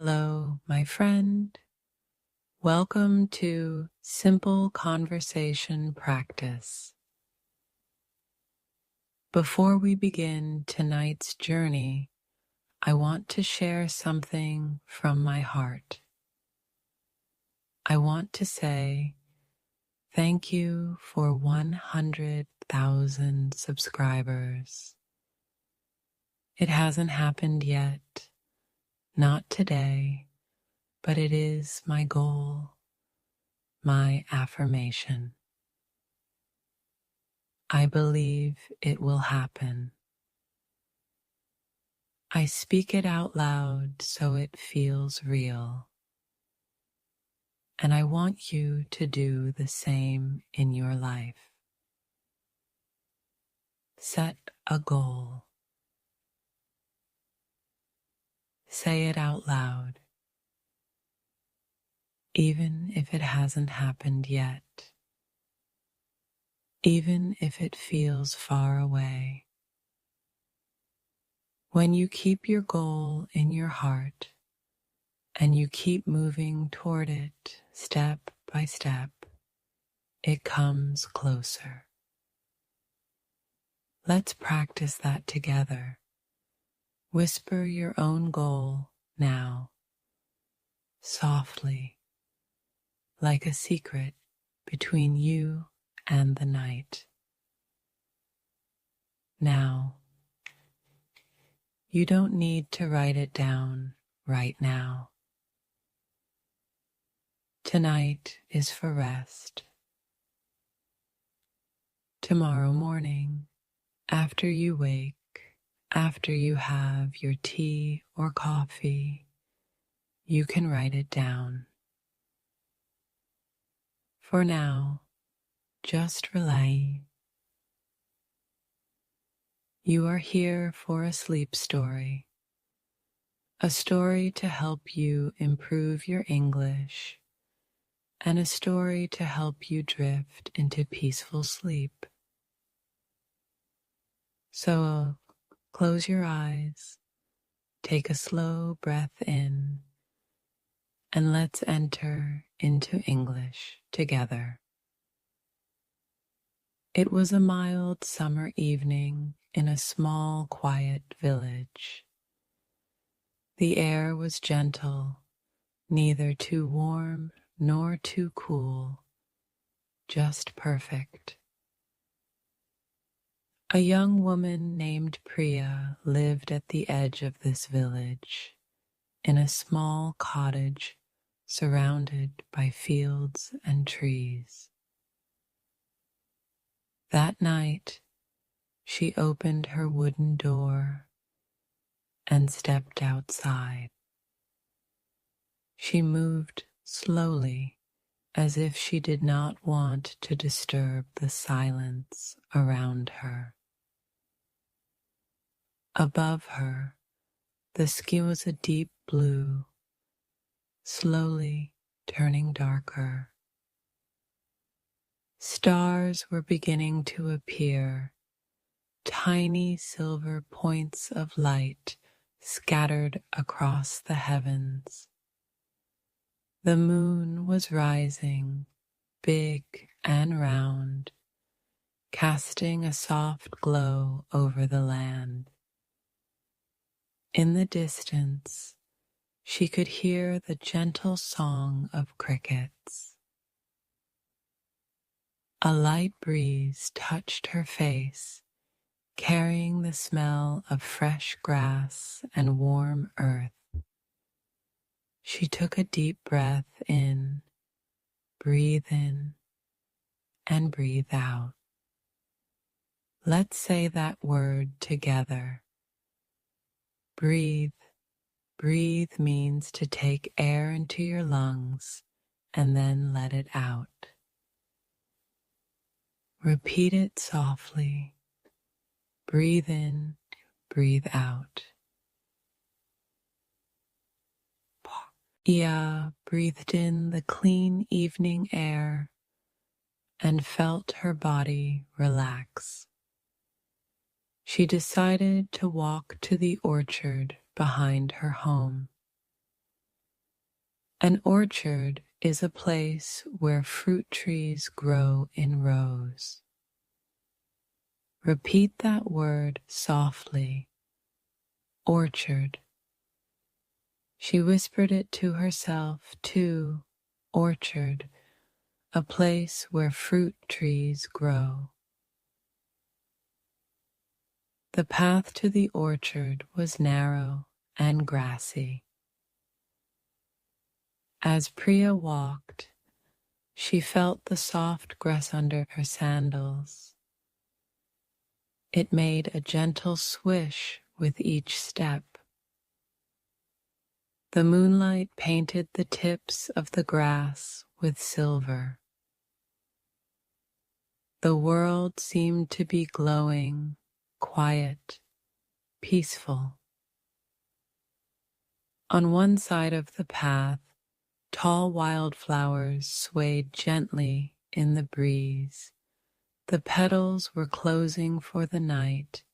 Hello, my friend. Welcome to Simple Conversation Practice. Before we begin tonight's journey, I want to share something from my heart. I want to say thank you for 100,000 subscribers. It hasn't happened yet, not today, but it is my goal, my affirmation. I believe it will happen. I speak it out loud so it feels real. And I want you to do the same in your life. Set a goal. Say it out loud, even if it hasn't happened yet. Even if it feels far away. When you keep your goal in your heart and you keep moving toward it step by step, it comes closer. Let's practice that together. Whisper your own goal now, softly, like a secret between you and the night. Now, you don't need to write it down right now. Tonight is for rest. Tomorrow morning, after you wake, after you have your tea or coffee, you can write it down. For now, just relax. You are here for a sleep story, a story to help you improve your English, and a story to help you drift into peaceful sleep. So close your eyes, take a slow breath in, and let's enter into English together. It was a mild summer evening in a small, quiet village. The air was gentle, neither too warm nor too cool, just perfect. A young woman named Priya lived at the edge of this village, in a small cottage surrounded by fields and trees. That night, she opened her wooden door and stepped outside. She moved slowly, as if she did not want to disturb the silence around her. Above her, the sky was a deep blue, slowly turning darker. Stars were beginning to appear, tiny silver points of light scattered across the heavens. The moon was rising, big and round, casting a soft glow over the land. In the distance, she could hear the gentle song of crickets. A light breeze touched her face, carrying the smell of fresh grass and warm earth. She took a deep breath in, breathe in, and breathe out. Let's say that word together. Breathe. Breathe means to take air into your lungs and then let it out. Repeat it softly. Breathe in, breathe out. Ia breathed in the clean evening air and felt her body relax. She decided to walk to the orchard behind her home. An orchard is a place where fruit trees grow in rows. Repeat that word softly. Orchard. She whispered it to herself too. Orchard, a place where fruit trees grow. The path to the orchard was narrow and grassy. As Priya walked, she felt the soft grass under her sandals. It made a gentle swish with each step. The moonlight painted the tips of the grass with silver. The world seemed to be glowing, quiet, peaceful. On one side of the path, tall wildflowers swayed gently in the breeze. The petals were closing for the night,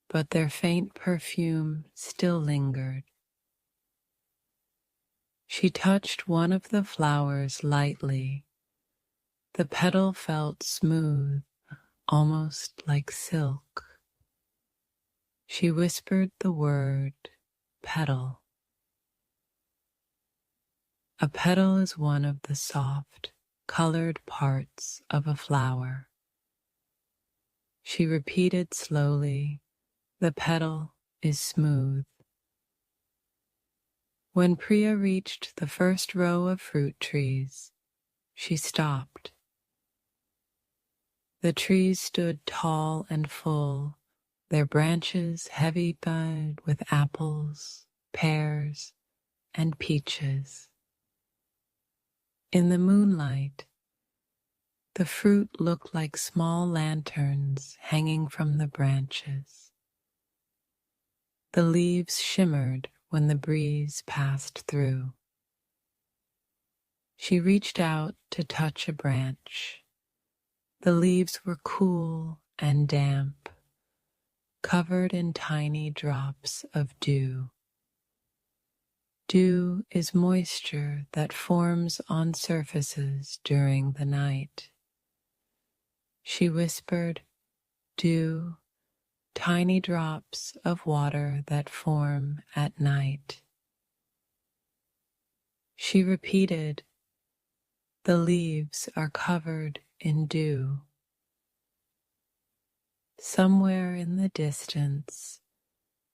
but their faint perfume still lingered. She touched one of the flowers lightly. The petal felt smooth, almost like silk. She whispered the word, petal. A petal is one of the soft, colored parts of a flower. She repeated slowly, the petal is smooth. When Priya reached the first row of fruit trees, she stopped. The trees stood tall and full, their branches heavy-bud with apples, pears, and peaches. In the moonlight, the fruit looked like small lanterns hanging from the branches. The leaves shimmered when the breeze passed through. She reached out to touch a branch. The leaves were cool and damp, covered in tiny drops of dew. Dew is moisture that forms on surfaces during the night. She whispered, dew, tiny drops of water that form at night. She repeated, the leaves are covered in dew. Somewhere in the distance,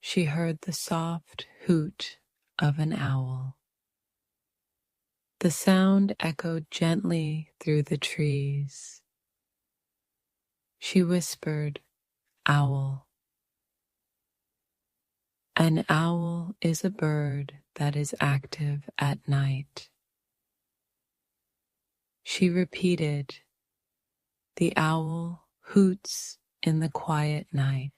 she heard the soft hoot of an owl. The sound echoed gently through the trees. She whispered, owl. An owl is a bird that is active at night. She repeated, the owl hoots in the quiet night.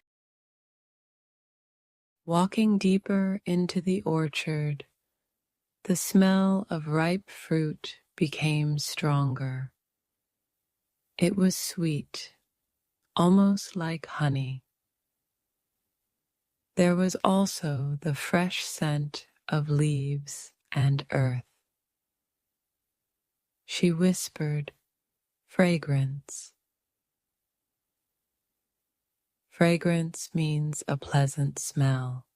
Walking deeper into the orchard, the smell of ripe fruit became stronger. It was sweet, almost like honey. There was also the fresh scent of leaves and earth. She whispered, fragrance. Fragrance means a pleasant smell.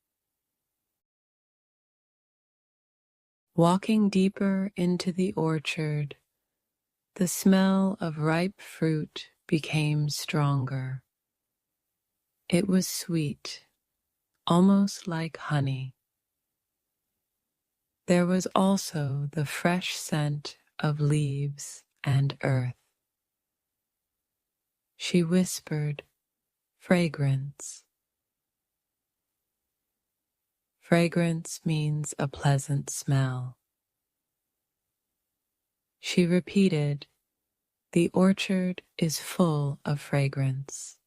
Walking deeper into the orchard, the smell of ripe fruit became stronger. It was sweet, almost like honey. There was also the fresh scent of leaves and earth. She whispered, fragrance. Fragrance means a pleasant smell. She repeated, the orchard is full of fragrance.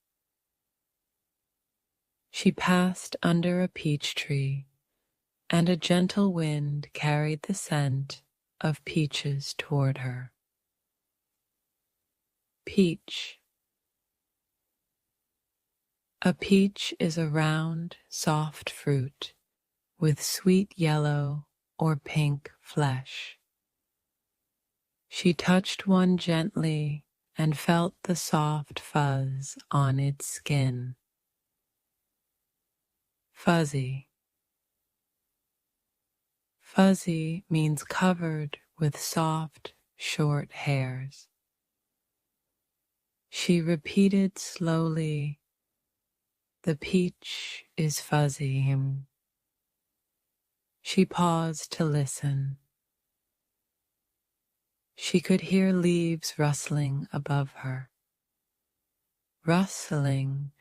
She passed under a peach tree, and a gentle wind carried the scent of peaches toward her. Peach. A peach is a round, soft fruit with sweet yellow, or pink flesh. She touched one gently and felt the soft fuzz on its skin. Fuzzy. Fuzzy means covered with soft, short hairs. She repeated slowly, "The peach is fuzzy." She paused to listen. She could hear leaves rustling above her. Rustling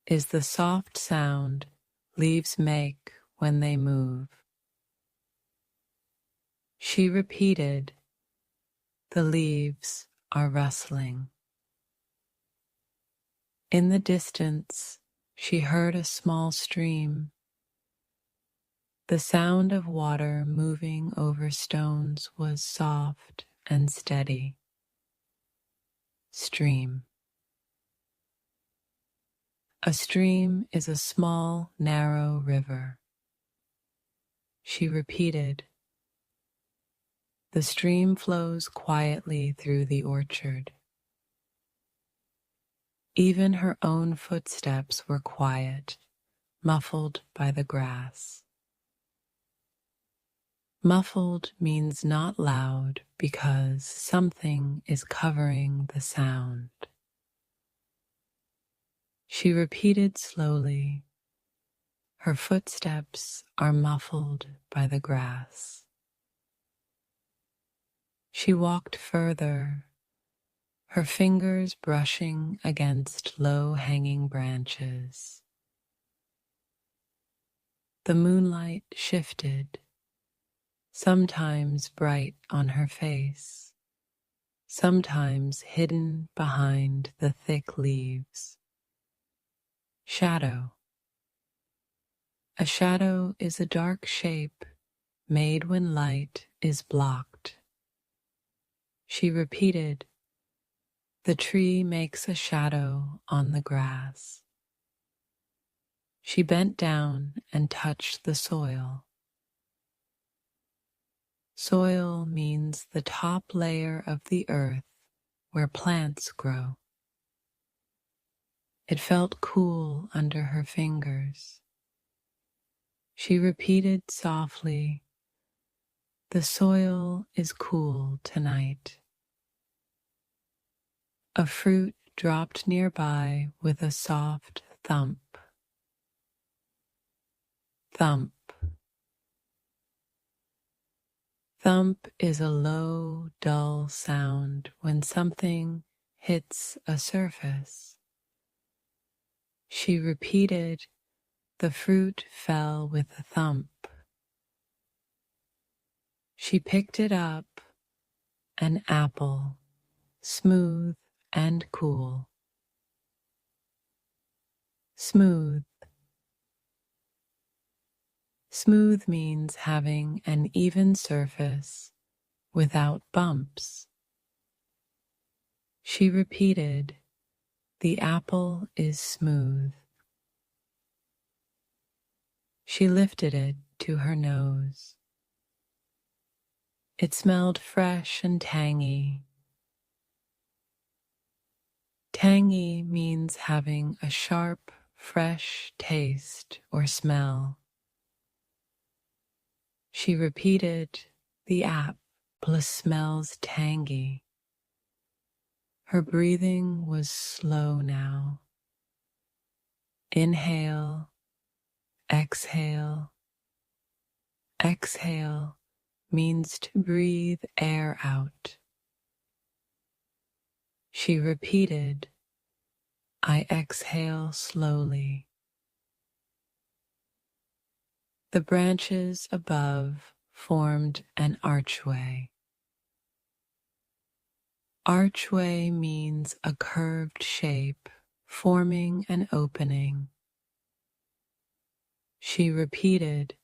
is the soft sound leaves make when they move. She repeated, "The leaves are rustling." In the distance, she heard a small stream. The sound of water moving over stones was soft and steady. Stream. A stream is a small, narrow river. She repeated, "The stream flows quietly through the orchard." Even her own footsteps were quiet, muffled by the grass. Muffled means not loud because something is covering the sound. She repeated slowly, "Her footsteps are muffled by the grass." She walked further, her fingers brushing against low-hanging branches. The moonlight shifted, sometimes bright on her face, sometimes hidden behind the thick leaves. Shadow. A shadow is a dark shape made when light is blocked. She repeated, "The tree makes a shadow on the grass." She bent down and touched the soil. Soil means the top layer of the earth where plants grow. It felt cool under her fingers. She repeated softly, "The soil is cool tonight." A fruit dropped nearby with a soft thump. Thump. Thump is a low, dull sound when something hits a surface. She repeated, "The fruit fell with a thump." She picked it up, an apple, smooth and cool. Smooth. Smooth means having an even surface without bumps. She repeated, "The apple is smooth." She lifted it to her nose. It smelled fresh and tangy. Tangy means having a sharp, fresh taste or smell. She repeated, "The apple smells tangy." Her breathing was slow now. Inhale, exhale. Exhale means to breathe air out. She repeated, "I exhale slowly." The branches above formed an archway. Archway means a curved shape forming an opening. She repeated,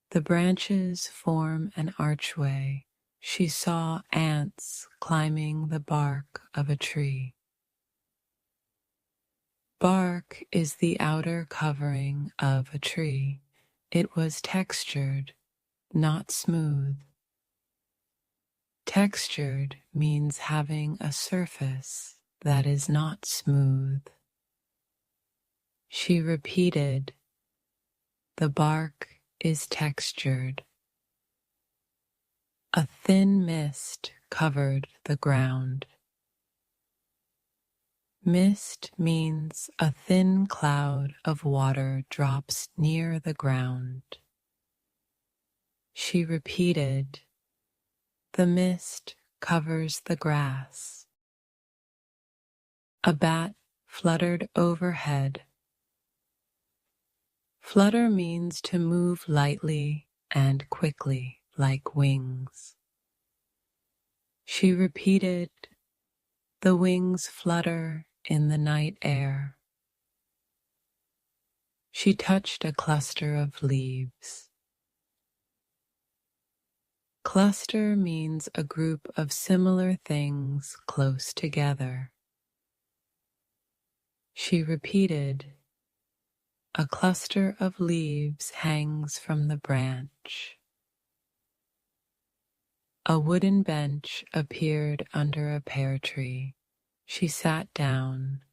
"The branches form an archway." She saw ants climbing the bark of a tree. Bark is the outer covering of a tree. It was textured, not smooth. Textured means having a surface that is not smooth. She repeated, "The bark is textured." A thin mist covered the ground. Mist means a thin cloud of water drops near the ground. She repeated, "The mist covers the grass." A bat fluttered overhead. Flutter means to move lightly and quickly, like wings. She repeated, "The wings flutter in the night air." She touched a cluster of leaves. Cluster means a group of similar things close together. She repeated, "A cluster of leaves hangs from the branch." A wooden bench appeared under a pear tree. She sat down.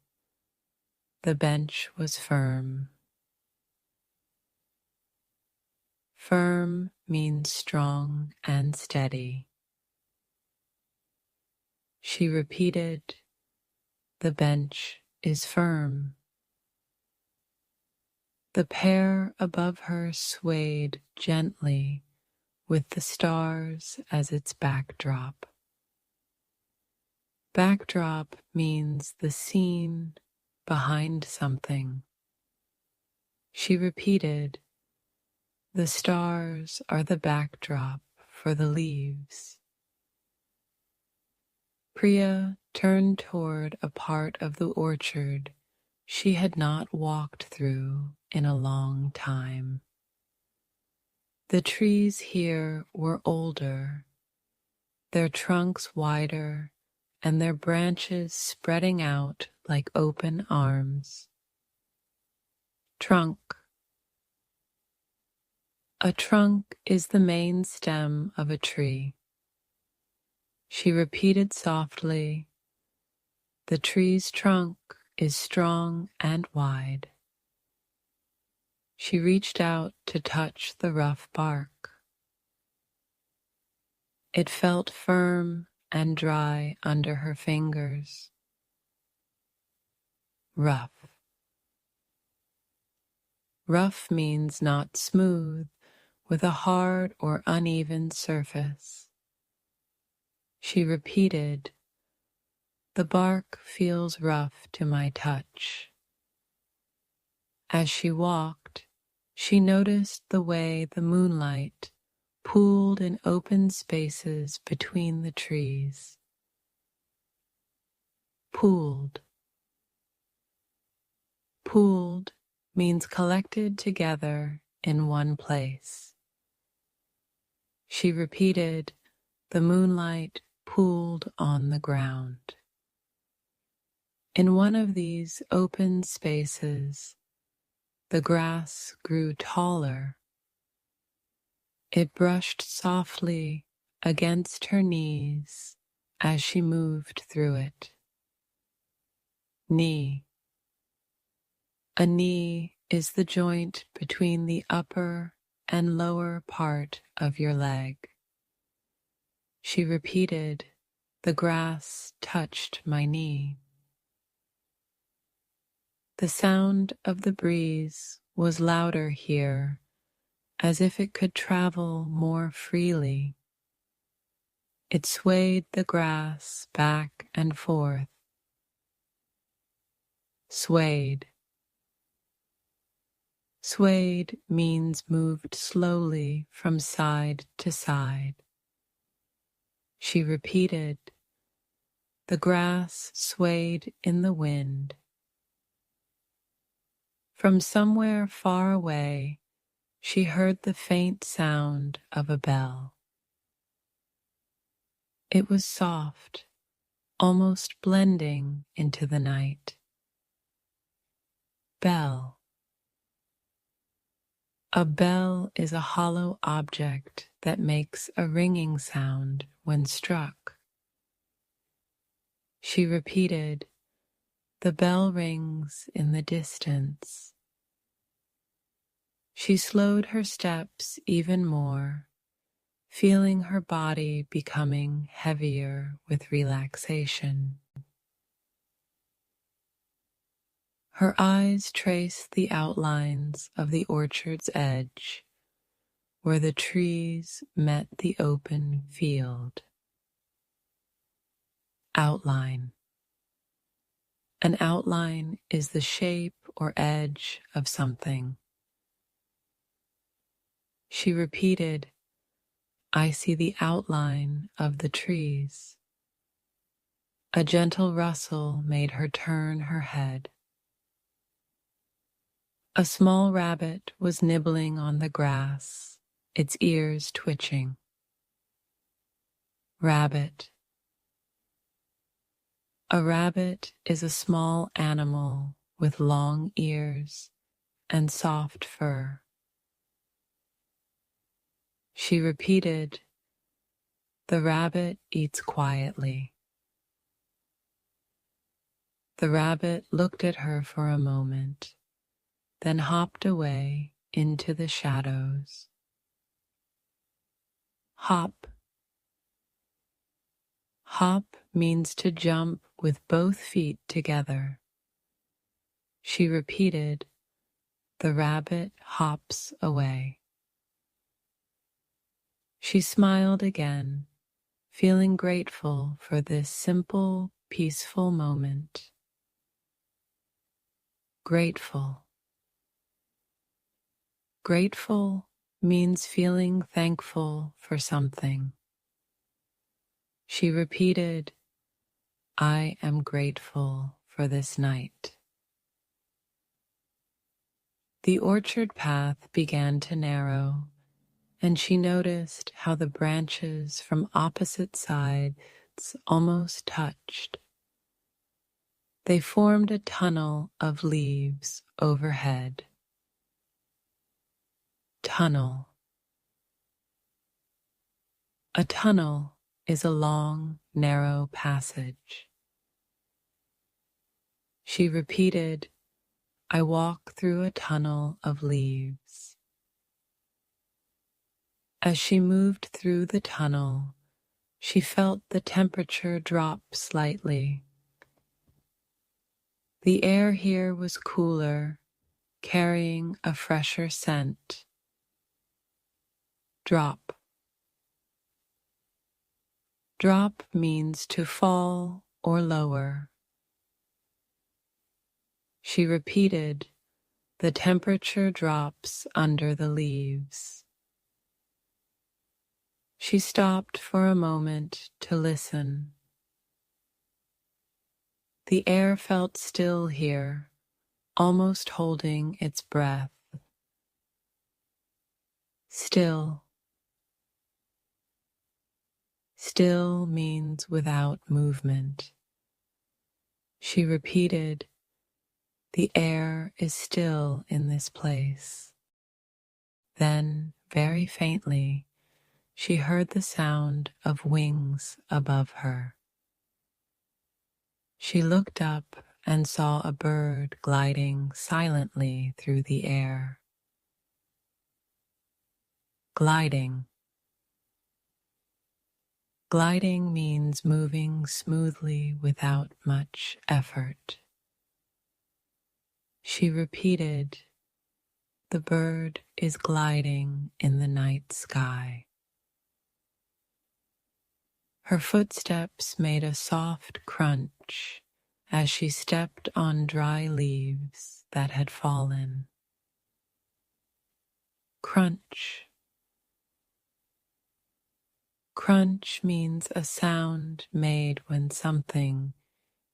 The bench was firm. Firm means strong and steady. She repeated, "The bench is firm." The pear above her swayed gently with the stars as its backdrop. Backdrop means the scene behind something. She repeated, "The stars are the backdrop for the leaves." Priya turned toward a part of the orchard she had not walked through in a long time. The trees here were older, their trunks wider, and their branches spreading out like open arms. Trunk. A trunk is the main stem of a tree. She repeated softly, "The tree's trunk is strong and wide." She reached out to touch the rough bark. It felt firm and dry under her fingers. Rough. Rough means not smooth, with a hard or uneven surface. She repeated, "The bark feels rough to my touch." As she walked, she noticed the way the moonlight pooled in open spaces between the trees. Pooled. Pooled means collected together in one place. She repeated, "The moonlight pooled on the ground." In one of these open spaces, the grass grew taller. It brushed softly against her knees as she moved through it. Knee. A knee is the joint between the upper and lower part of your leg. She repeated, "The grass touched my knee." The sound of the breeze was louder here, as if it could travel more freely. It swayed the grass back and forth. Swayed. Swayed means moved slowly from side to side. She repeated, "The grass swayed in the wind." From somewhere far away, she heard the faint sound of a bell. It was soft, almost blending into the night. Bell. A bell is a hollow object that makes a ringing sound when struck. She repeated, "The bell rings in the distance." She slowed her steps even more, feeling her body becoming heavier with relaxation. Her eyes traced the outlines of the orchard's edge, where the trees met the open field. Outline. An outline is the shape or edge of something. She repeated, "I see the outline of the trees." A gentle rustle made her turn her head. A small rabbit was nibbling on the grass, its ears twitching. Rabbit. A rabbit is a small animal with long ears and soft fur. She repeated, "The rabbit eats quietly." The rabbit looked at her for a moment, then hopped away into the shadows. Hop. Hop means to jump with both feet together. She repeated, "The rabbit hops away." She smiled again, feeling grateful for this simple, peaceful moment. Grateful. Grateful means feeling thankful for something. She repeated, "I am grateful for this night." The orchard path began to narrow, and she noticed how the branches from opposite sides almost touched. They formed a tunnel of leaves overhead. Tunnel. A tunnel is a long, narrow passage. She repeated, "I walk through a tunnel of leaves." As she moved through the tunnel, she felt the temperature drop slightly. The air here was cooler, carrying a fresher scent. Drop. Drop means to fall or lower. She repeated, "The temperature drops under the leaves." She stopped for a moment to listen. The air felt still here, almost holding its breath. Still. Still means without movement. She repeated, "The air is still in this place." Then, very faintly, she heard the sound of wings above her. She looked up and saw a bird gliding silently through the air. Gliding. Gliding means moving smoothly without much effort. She repeated, "The bird is gliding in the night sky." Her footsteps made a soft crunch as she stepped on dry leaves that had fallen. Crunch. Crunch means a sound made when something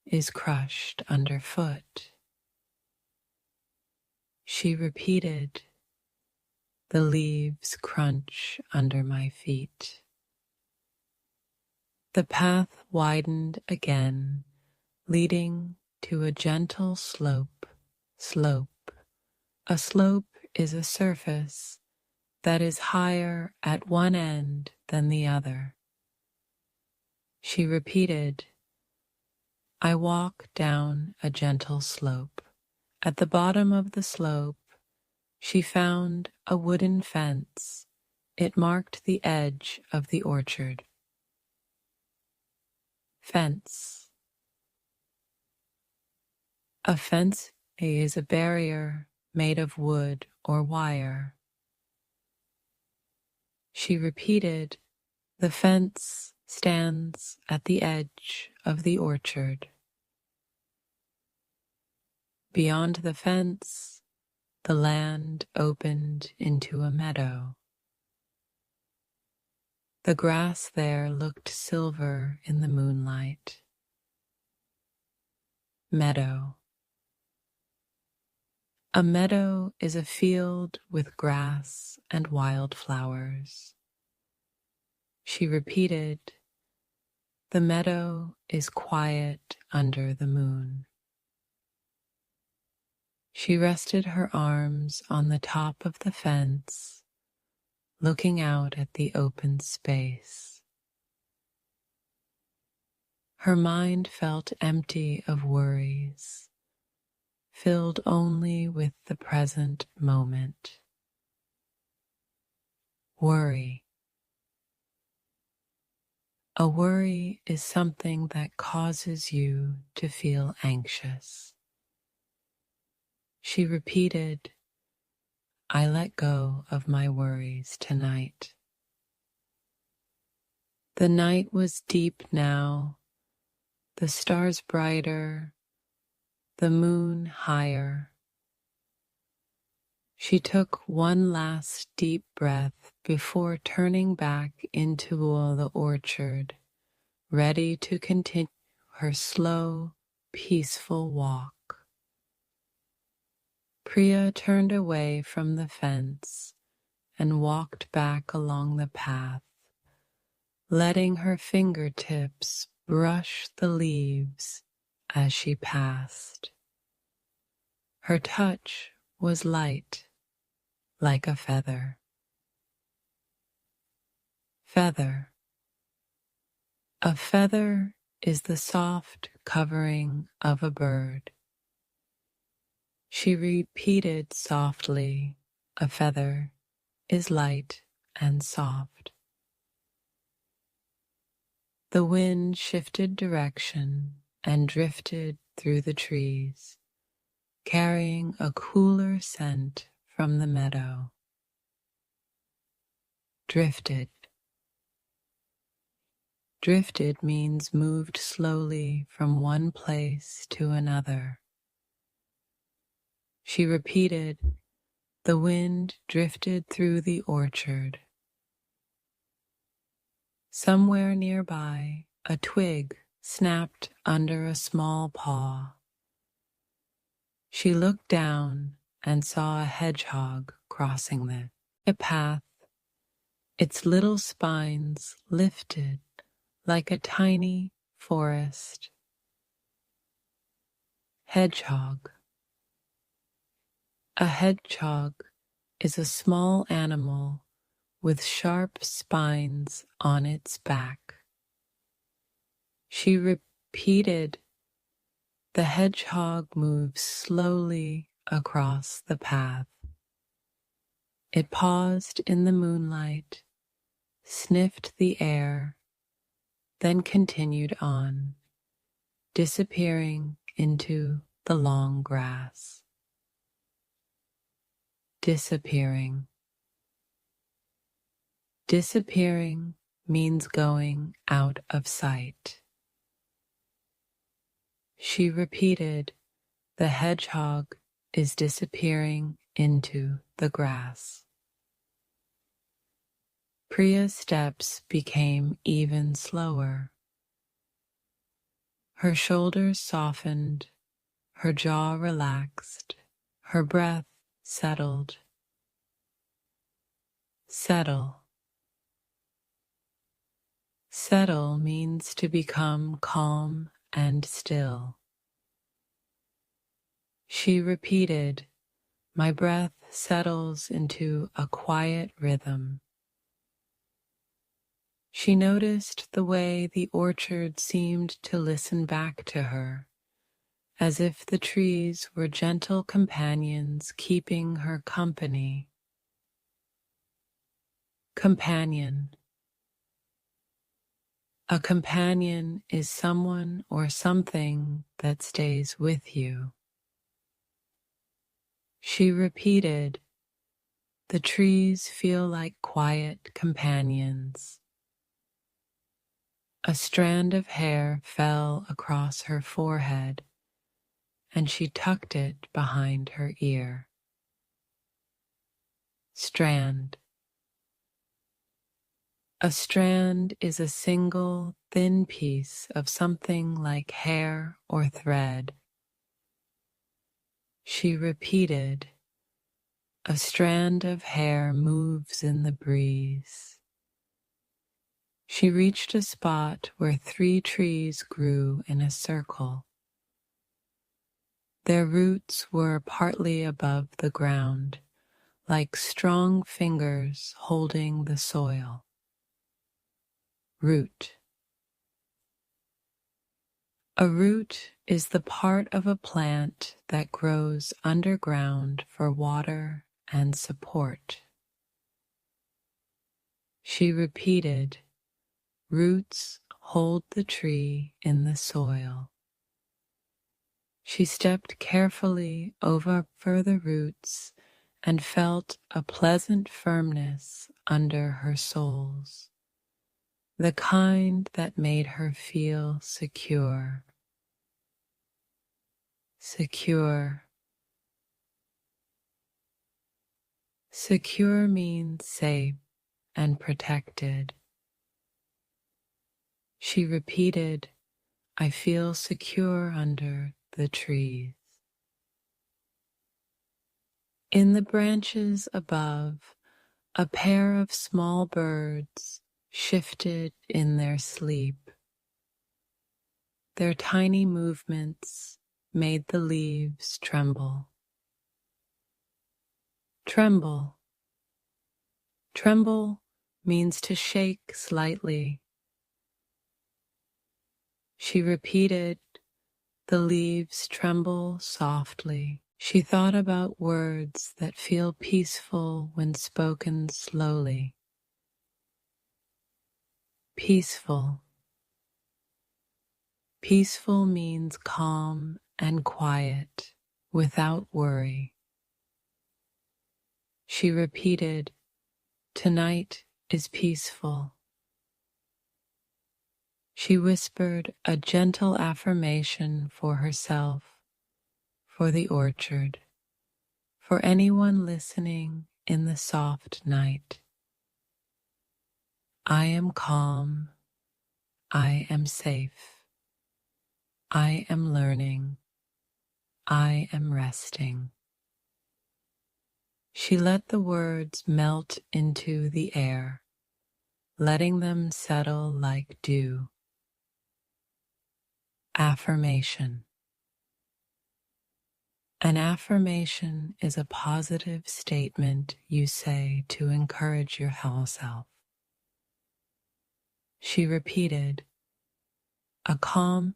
is crushed underfoot. She repeated, "The leaves crunch under my feet." The path widened again, leading to a gentle slope. A slope is a surface that is higher at one end than the other. She repeated, I walk down a gentle slope. At the bottom of the slope, she found a wooden fence. It marked the edge of the orchard. Fence. A fence is a barrier made of wood or wire. She repeated, the fence stands at the edge of the orchard. Beyond the fence, the land opened into a meadow. The grass there looked silver in the moonlight. Meadow. A meadow is a field with grass and wildflowers. She repeated, the meadow is quiet under the moon. She rested her arms on the top of the fence, looking out at the open space. Her mind felt empty of worries, filled only with the present moment. Worry. A worry is something that causes you to feel anxious. She repeated, I let go of my worries tonight. The night was deep now, the stars brighter, the moon higher. She took one last deep breath before turning back into the orchard, ready to continue her slow, peaceful walk. Priya turned away from the fence and walked back along the path, letting her fingertips brush the leaves as she passed. Her touch was light, like a feather. Feather. A feather is the soft covering of a bird. She repeated softly, a feather is light and soft. The wind shifted direction and drifted through the trees, carrying a cooler scent from the meadow. Drifted. Drifted means moved slowly from one place to another. She repeated, the wind drifted through the orchard. Somewhere nearby, a twig snapped under a small paw. She looked down and saw a hedgehog crossing the path, its little spines lifted like a tiny forest. Hedgehog. A hedgehog is a small animal with sharp spines on its back. She repeated, the hedgehog moves slowly across the path. It paused in the moonlight, sniffed the air, then continued on, disappearing into the long grass. Disappearing. Disappearing means going out of sight. She repeated, the hedgehog is disappearing into the grass. Priya's steps became even slower. Her shoulders softened, her jaw relaxed, her breath settled. Settle. Settle means to become calm and still. She repeated, My breath settles into a quiet rhythm. She noticed the way the orchard seemed to listen back to her, as if the trees were gentle companions keeping her company. Companion. A companion is someone or something that stays with you. She repeated, "The trees feel like quiet companions." A strand of hair fell across her forehead, and she tucked it behind her ear. Strand. A strand is a single, thin piece of something like hair or thread. She repeated, "A strand of hair moves in the breeze." She reached a spot where 3 trees grew in a circle. Their roots were partly above the ground, like strong fingers holding the soil. Root. A root is the part of a plant that grows underground for water and support. She repeated, "Roots hold the tree in the soil." She stepped carefully over the roots and felt a pleasant firmness under her soles, the kind that made her feel secure. Secure. Secure means safe and protected. She repeated, "I feel secure under the trees." In the branches above, a pair of small birds shifted in their sleep. Their tiny movements made the leaves tremble. Tremble. Tremble means to shake slightly. She repeated, "The leaves tremble softly." She thought about words that feel peaceful when spoken slowly. Peaceful. Peaceful means calm and quiet, without worry. She repeated, "Tonight is peaceful." She whispered a gentle affirmation for herself, for the orchard, for anyone listening in the soft night. I am calm. I am safe. I am learning. I am resting. She let the words melt into the air, letting them settle like dew. Affirmation. An affirmation is a positive statement you say to encourage your whole self. She repeated, "A calm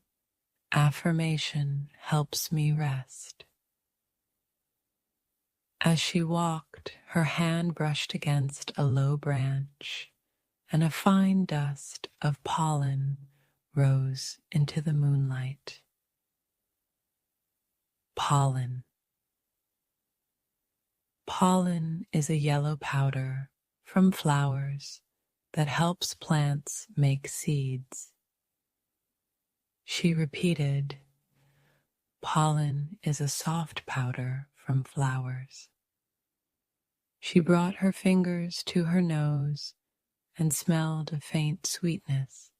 affirmation helps me rest." As she walked, her hand brushed against a low branch, and a fine dust of pollen rose into the moonlight. Pollen. Pollen is a yellow powder from flowers that helps plants make seeds. She repeated, "Pollen is a soft powder from flowers." She brought her fingers to her nose and smelled a faint sweetness.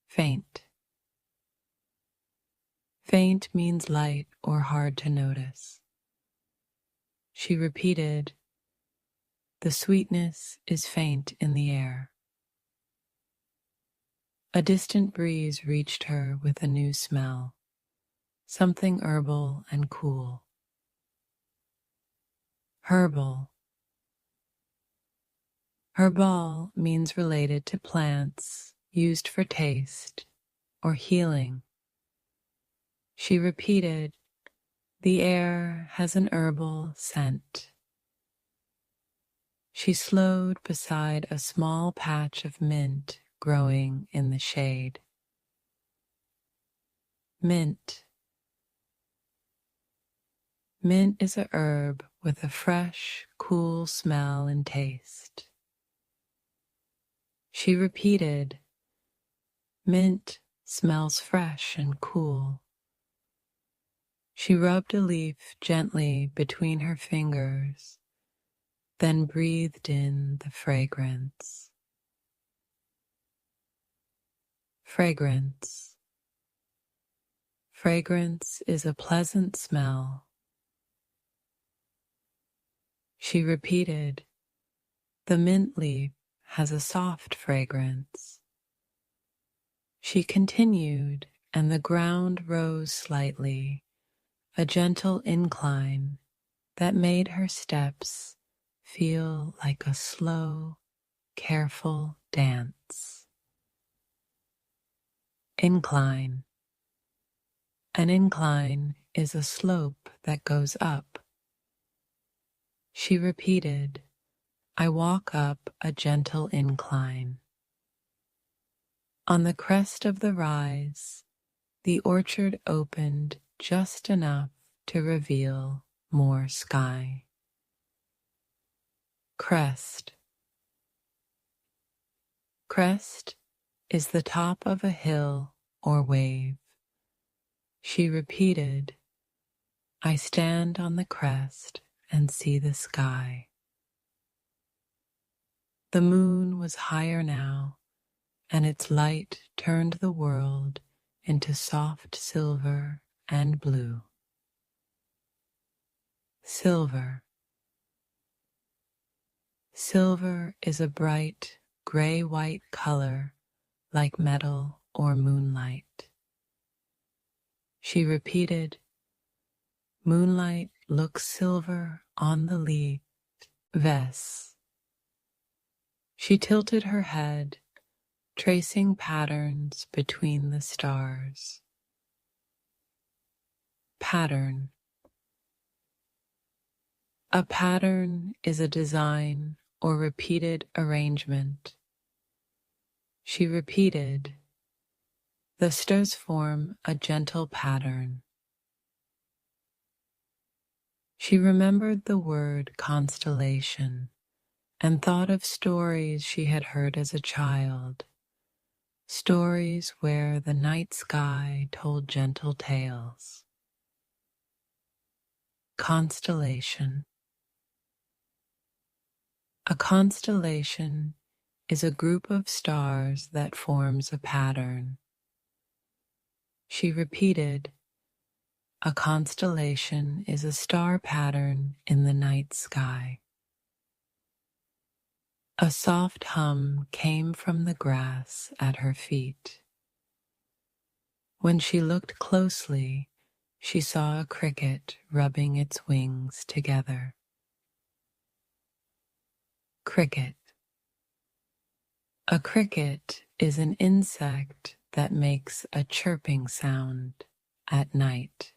Faint. Faint means light or hard to notice. She repeated, "The sweetness is faint in the air." A distant breeze reached her with a new smell, something herbal and cool. Herbal. Herbal means related to plants used for taste or healing. She repeated, "The air has an herbal scent." She slowed beside a small patch of mint growing in the shade. Mint. Mint is a herb with a fresh, cool smell and taste. She repeated, "Mint smells fresh and cool." She rubbed a leaf gently between her fingers, then breathed in the fragrance. Fragrance. Fragrance is a pleasant smell. She repeated, "The mint leaf has a soft fragrance." She continued, and the ground rose slightly, a gentle incline that made her steps feel like a slow, careful dance. Incline. An incline is a slope that goes up. She repeated, "I walk up a gentle incline." On the crest of the rise, the orchard opened just enough to reveal more sky. Crest. Crest is the top of a hill or wave. She repeated, "I stand on the crest and see the sky." The moon was higher now, and its light turned the world into soft silver and blue. Silver. Silver is a bright gray-white color like metal or moonlight. She repeated, "Moonlight looks silver on the leaf vests." She tilted her head, tracing patterns between the stars. Pattern. A pattern is a design or repeated arrangement. She repeated, "The stars form a gentle pattern." She remembered the word constellation and thought of stories she had heard as a child, stories where the night sky told gentle tales. Constellation. A constellation is a group of stars that forms a pattern. She repeated, "A constellation is a star pattern in the night sky." A soft hum came from the grass at her feet. When she looked closely, she saw a cricket rubbing its wings together. Cricket. A cricket is an insect that makes a chirping sound at night.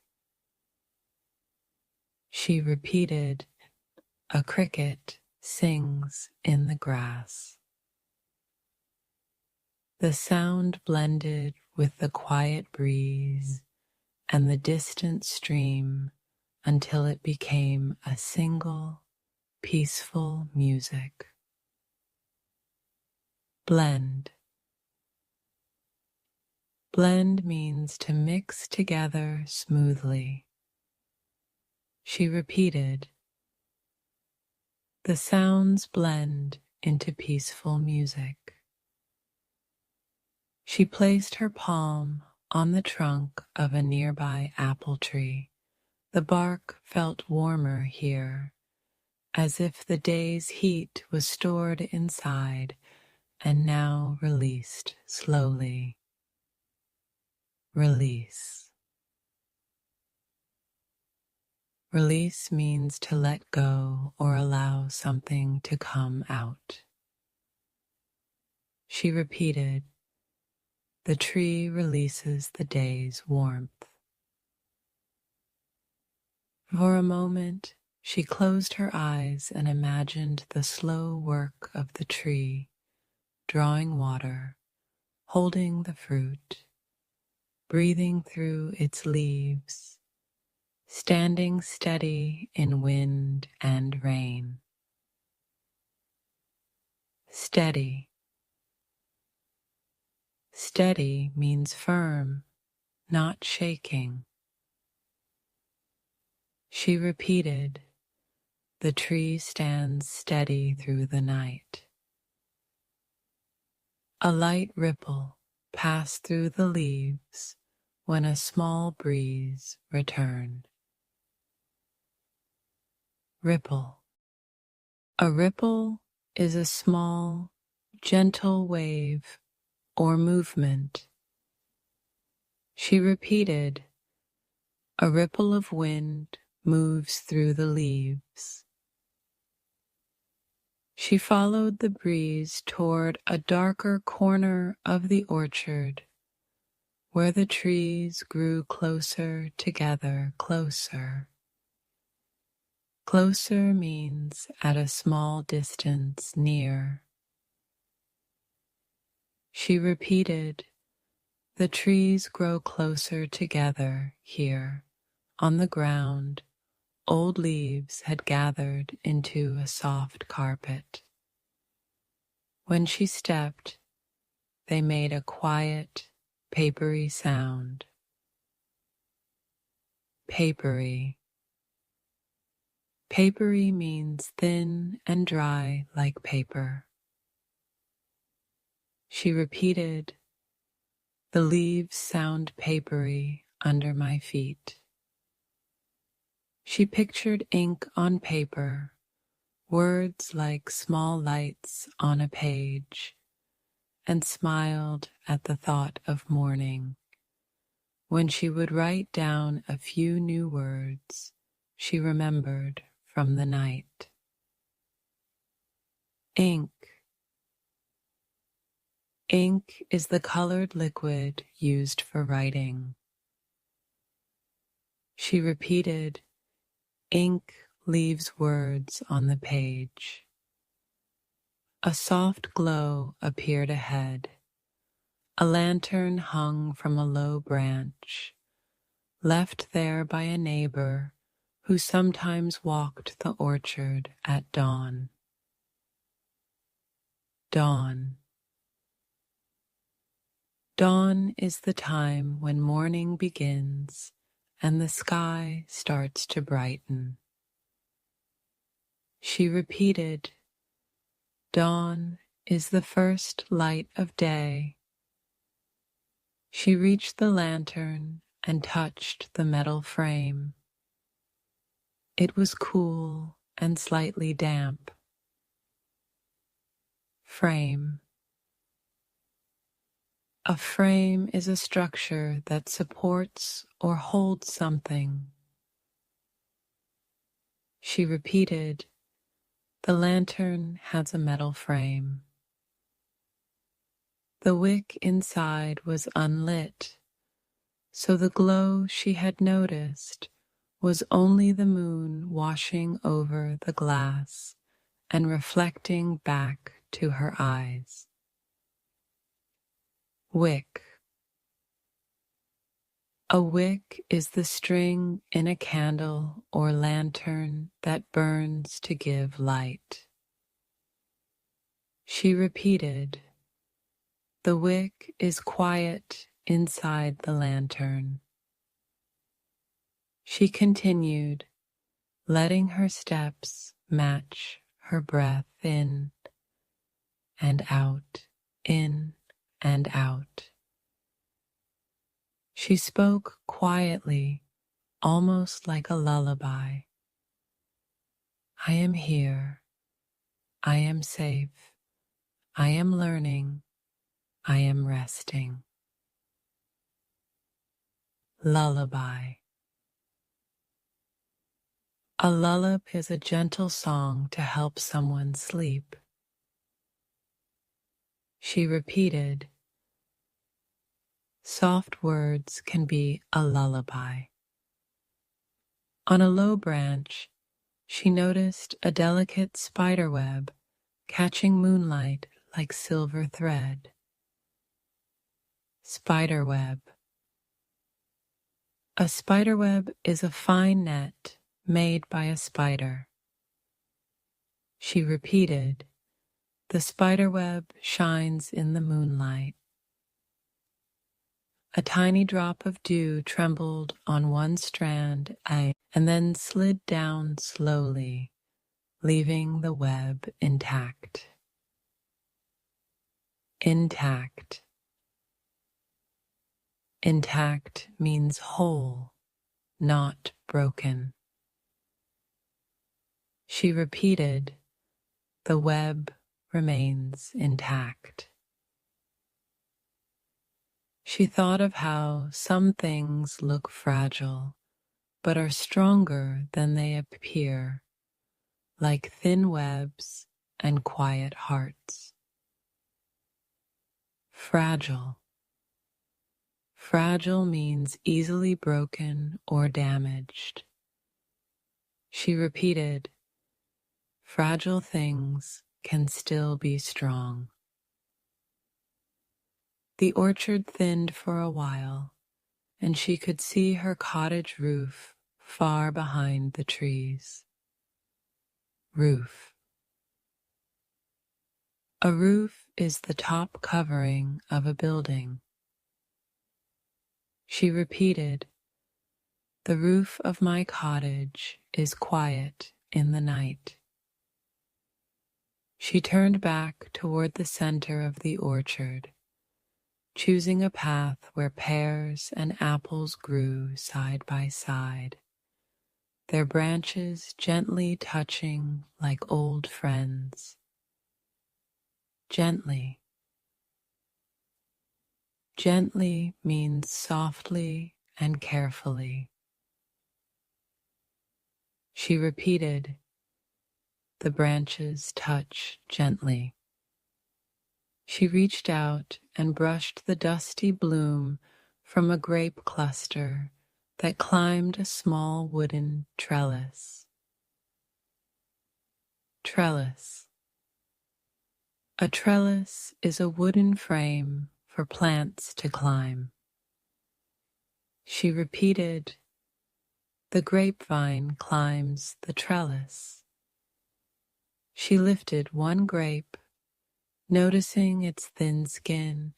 She repeated, "A cricket sings in the grass." The sound blended with the quiet breeze and the distant stream until it became a single, peaceful music. Blend. Blend means to mix together smoothly. She repeated, "The sounds blend into peaceful music." She placed her palm on the trunk of a nearby apple tree. The bark felt warmer here, as if the day's heat was stored inside and now released slowly. Release. Release means to let go or allow something to come out. She repeated, "The tree releases the day's warmth." For a moment, she closed her eyes and imagined the slow work of the tree, drawing water, holding the fruit, breathing through its leaves, standing steady in wind and rain. Steady. Steady means firm, not shaking. She repeated, "The tree stands steady through the night." A light ripple passed through the leaves when a small breeze returned. Ripple. A ripple is a small, gentle wave or movement. She repeated, "A ripple of wind moves through the leaves." She followed the breeze toward a darker corner of the orchard where the trees grew closer together, closer. Closer means at a small distance near. She repeated, "The trees grow closer together here." On the ground, old leaves had gathered into a soft carpet. When she stepped, they made a quiet, papery sound. Papery. Papery means thin and dry like paper. She repeated, "The leaves sound papery under my feet." She pictured ink on paper, words like small lights on a page, and smiled at the thought of morning, when she would write down a few new words she remembered from the night. Ink. Ink is the colored liquid used for writing. She repeated, "Ink leaves words on the page." A soft glow appeared ahead. A lantern hung from a low branch, left there by a neighbor who sometimes walked the orchard at dawn. Dawn. Dawn is the time when morning begins and the sky starts to brighten. She repeated, "Dawn is the first light of day." She reached the lantern and touched the metal frame. It was cool and slightly damp. Frame. A frame is a structure that supports or holds something. She repeated, "The lantern has a metal frame." The wick inside was unlit, so the glow she had noticed was only the moon washing over the glass and reflecting back to her eyes. Wick. A wick is the string in a candle or lantern that burns to give light. She repeated, "The wick is quiet inside the lantern." She continued, letting her steps match her breath in and out, in and out. She spoke quietly, almost like a lullaby. "I am here. I am safe. I am learning. I am resting." Lullaby. A lullaby is a gentle song to help someone sleep. She repeated, soft words can be a lullaby. On a low branch, she noticed a delicate spiderweb catching moonlight like silver thread. Spiderweb. A spiderweb is a fine net made by a spider. She repeated, the spiderweb shines in the moonlight. A tiny drop of dew trembled on one strand and then slid down slowly, leaving the web intact. Intact. Intact means whole, not broken. She repeated, the web remains intact. She thought of how some things look fragile, but are stronger than they appear, like thin webs and quiet hearts. Fragile. Fragile means easily broken or damaged. She repeated, fragile things can still be strong. The orchard thinned for a while, and she could see her cottage roof far behind the trees. Roof. A roof is the top covering of a building. She repeated, the roof of my cottage is quiet in the night. She turned back toward the center of the orchard, choosing a path where pears and apples grew side by side, their branches gently touching like old friends. Gently. Gently means softly and carefully. She repeated, the branches touch gently. She reached out and brushed the dusty bloom from a grape cluster that climbed a small wooden trellis. Trellis. A trellis is a wooden frame for plants to climb. She repeated, the grapevine climbs the trellis. She lifted one grape, noticing its thin skin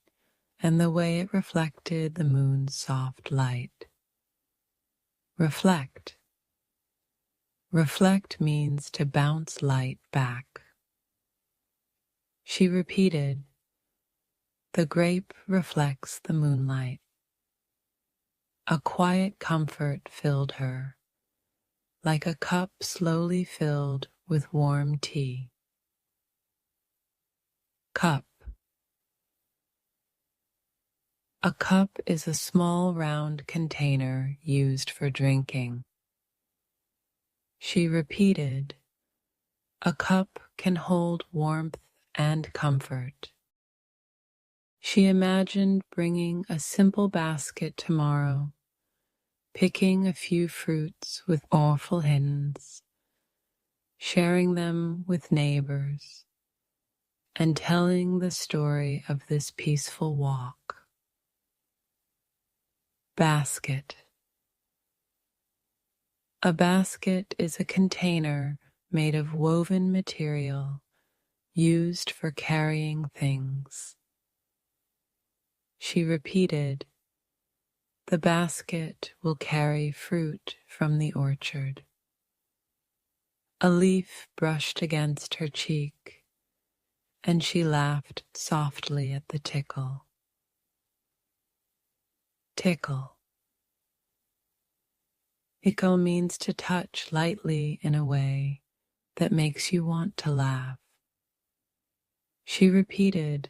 and the way it reflected the moon's soft light. Reflect. Reflect means to bounce light back. She repeated, the grape reflects the moonlight. A quiet comfort filled her, like a cup slowly filled with warm tea. Cup. A cup is a small round container used for drinking. She repeated, a cup can hold warmth and comfort. She imagined bringing a simple basket tomorrow, picking a few fruits with awful hens, sharing them with neighbors, and telling the story of this peaceful walk. Basket. A basket is a container made of woven material used for carrying things. She repeated, the basket will carry fruit from the orchard. A leaf brushed against her cheek, and she laughed softly at the tickle. Tickle. Tickle means to touch lightly in a way that makes you want to laugh. She repeated,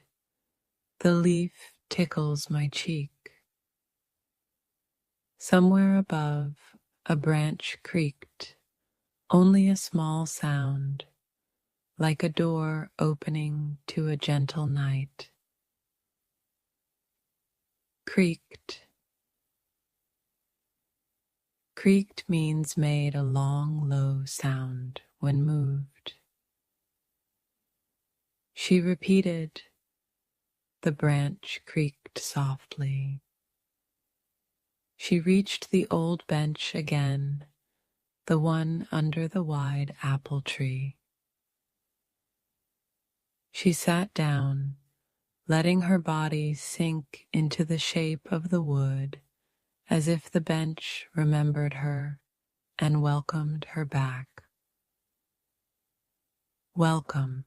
the leaf tickles my cheek. Somewhere above, a branch creaked, only a small sound, like a door opening to a gentle night. Creaked. Creaked means made a long, low sound when moved. She repeated, the branch creaked softly. She reached the old bench again, the one under the wide apple tree. She sat down, letting her body sink into the shape of the wood, as if the bench remembered her and welcomed her back. Welcome.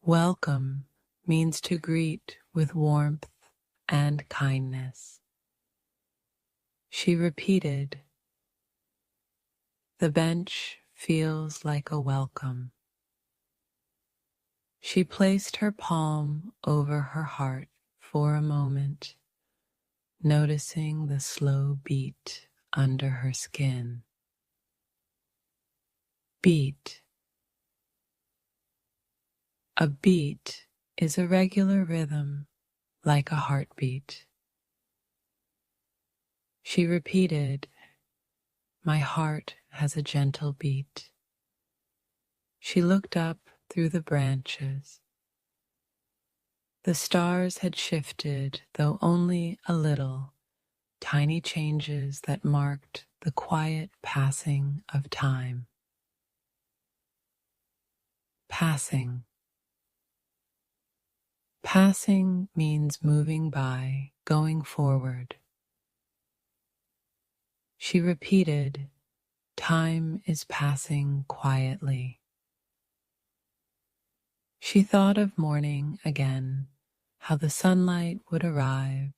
Welcome means to greet with warmth and kindness. She repeated, the bench feels like a welcome. She placed her palm over her heart for a moment, noticing the slow beat under her skin. Beat. A beat is a regular rhythm, like a heartbeat. She repeated, my heart has a gentle beat. She looked up through the branches. The stars had shifted, though only a little, tiny changes that marked the quiet passing of time. Passing. Passing means moving by, going forward. She repeated, time is passing quietly. She thought of morning again, how the sunlight would arrive,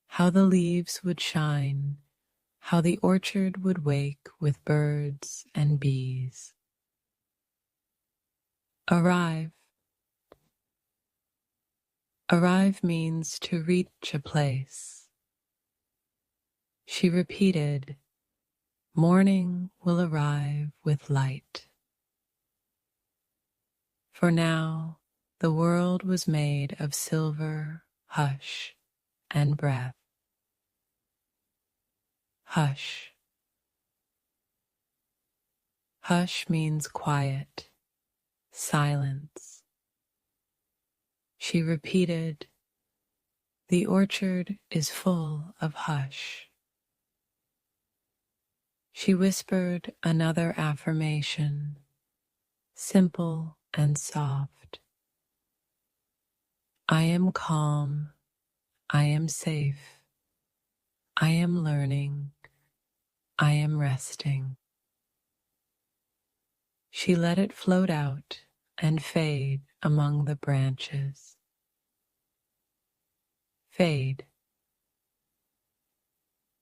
how the leaves would shine, how the orchard would wake with birds and bees. Arrive. Arrive means to reach a place. She repeated, morning will arrive with light. For now, the world was made of silver, hush, and breath. Hush. Hush means quiet, silence. She repeated, the orchard is full of hush. She whispered another affirmation, simple and soft. I am calm. I am safe. I am learning. I am resting. She let it float out and fade among the branches. Fade.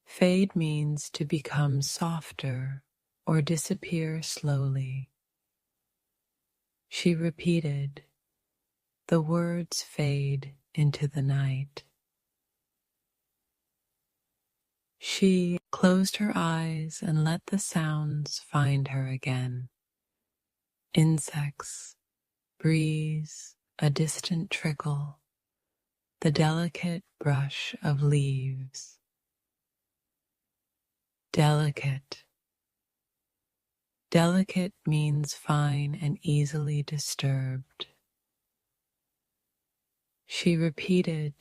Fade means to become softer or disappear slowly. She repeated, the words fade into the night. She closed her eyes and let the sounds find her again. Insects, breeze, a distant trickle, the delicate brush of leaves. Delicate. Delicate means fine and easily disturbed. She repeated,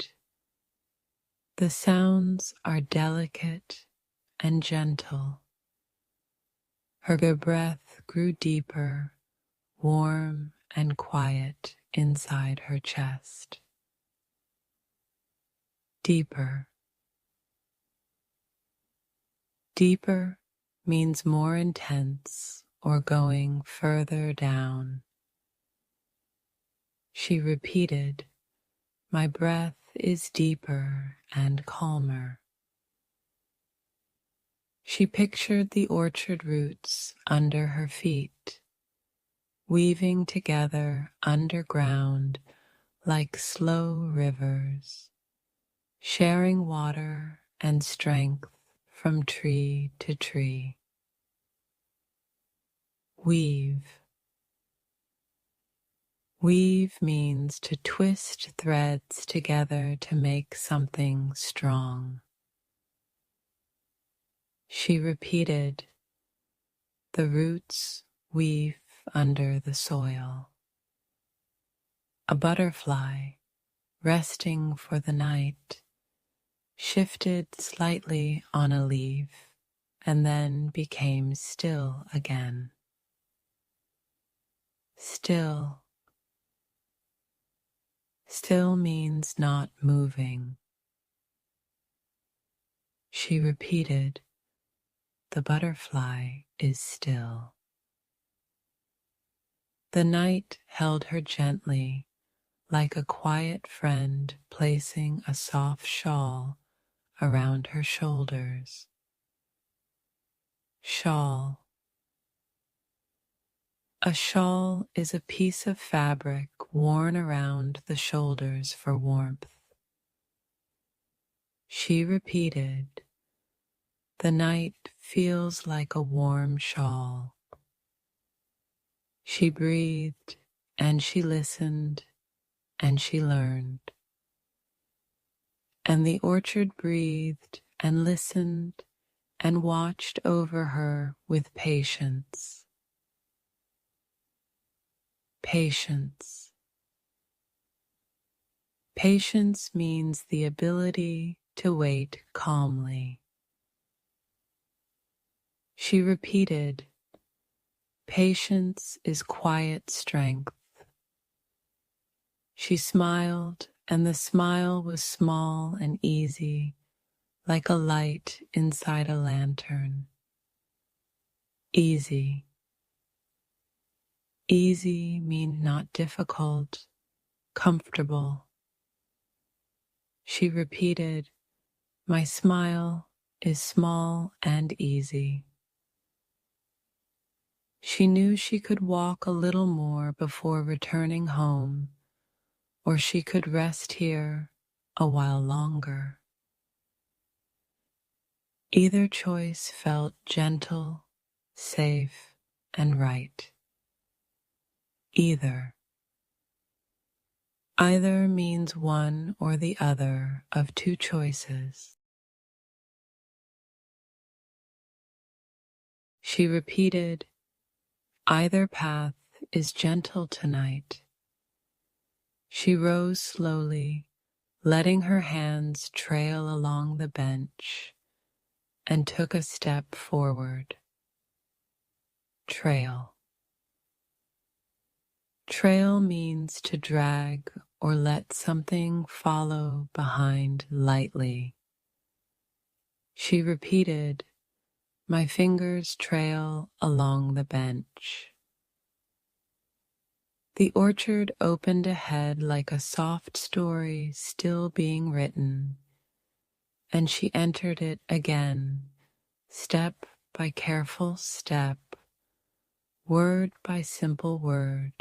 the sounds are delicate and gentle. Her breath grew deeper, warm and quiet inside her chest. Deeper. Deeper means more intense or going further down. She repeated, my breath is deeper and calmer. She pictured the orchard roots under her feet, weaving together underground like slow rivers, sharing water and strength from tree to tree. Weave. Weave means to twist threads together to make something strong. She repeated, the roots weave under the soil. A butterfly, resting for the night, shifted slightly on a leaf and then became still again. Still. Still means not moving. She repeated, the butterfly is still. The night held her gently, like a quiet friend placing a soft shawl around her shoulders. Shawl. A shawl is a piece of fabric worn around the shoulders for warmth. She repeated, the night feels like a warm shawl. She breathed, and she listened, and she learned. And the orchard breathed and listened and watched over her with patience. Patience. Patience means the ability to wait calmly. She repeated, patience is quiet strength. She smiled, and the smile was small and easy, like a light inside a lantern. Easy. Easy means not difficult, comfortable. She repeated, my smile is small and easy. She knew she could walk a little more before returning home, or she could rest here a while longer. Either choice felt gentle, safe, and right. Either. Either means one or the other of two choices. She repeated, either path is gentle tonight. She rose slowly, letting her hands trail along the bench, and took a step forward. Trail. Trail means to drag or let something follow behind lightly. She repeated, my fingers trail along the bench. The orchard opened ahead like a soft story still being written, and she entered it again, step by careful step, word by simple word,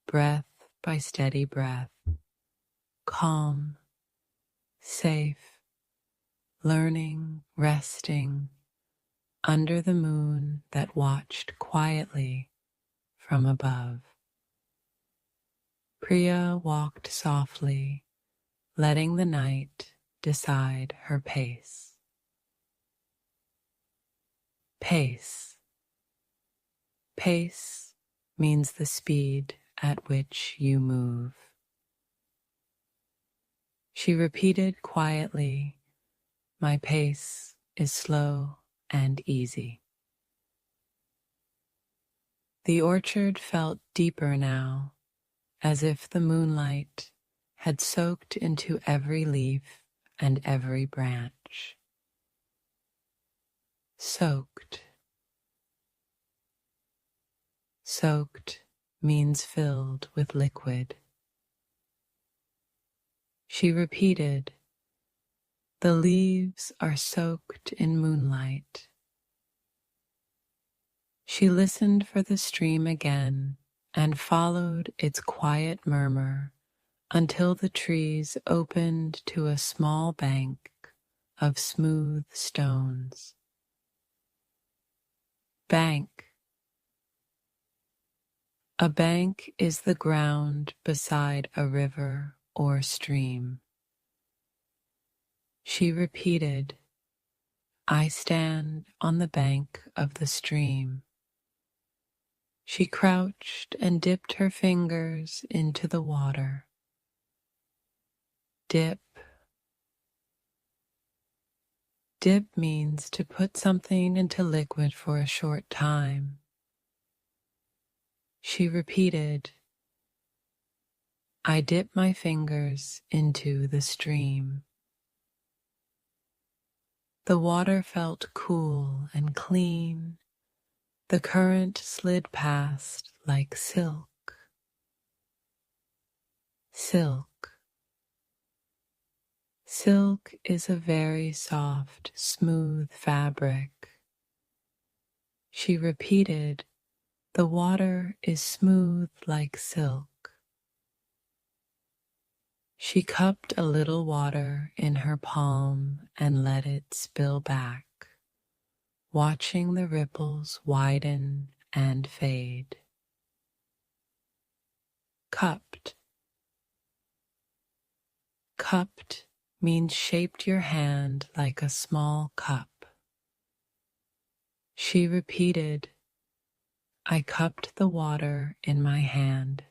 breath by steady breath, calm, safe, learning, resting, under the moon that watched quietly from above. Priya walked softly, letting the night decide her pace. Pace. Pace means the speed at which you move. She repeated quietly, my pace is slow and easy. The orchard felt deeper now, as if the moonlight had soaked into every leaf and every branch. Soaked. Soaked means filled with liquid. She repeated, the leaves are soaked in moonlight. She listened for the stream again and followed its quiet murmur until the trees opened to a small bank of smooth stones. Bank. A bank is the ground beside a river or stream. She repeated, I stand on the bank of the stream. She crouched and dipped her fingers into the water. Dip. Dip means to put something into liquid for a short time. She repeated, I dip my fingers into the stream. The water felt cool and clean. The current slid past like silk. Silk. Silk is a very soft, smooth fabric. She repeated, the water is smooth like silk. She cupped a little water in her palm and let it spill back, watching the ripples widen and fade. Cupped. Cupped means shaped your hand like a small cup. She repeated, I cupped the water in my hand.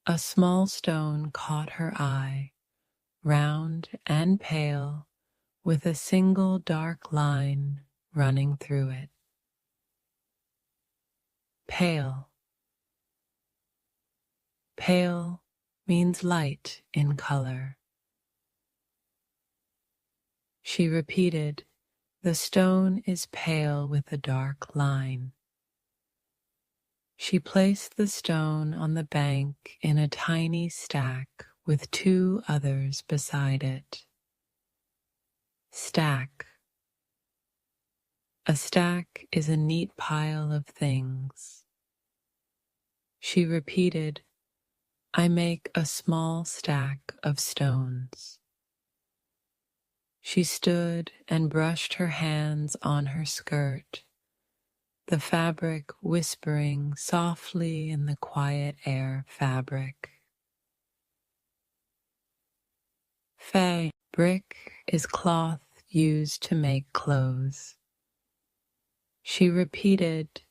A small stone caught her eye, round and pale, with a single dark line running through it. Pale. Pale means light in color. She repeated, the stone is pale with a dark line. She placed the stone on the bank in a tiny stack with two others beside it. Stack. A stack is a neat pile of things. She repeated, I make a small stack of stones. She stood and brushed her hands on her skirt, the fabric whispering softly in the quiet air fabric. Fabric is cloth used to make clothes. She repeated,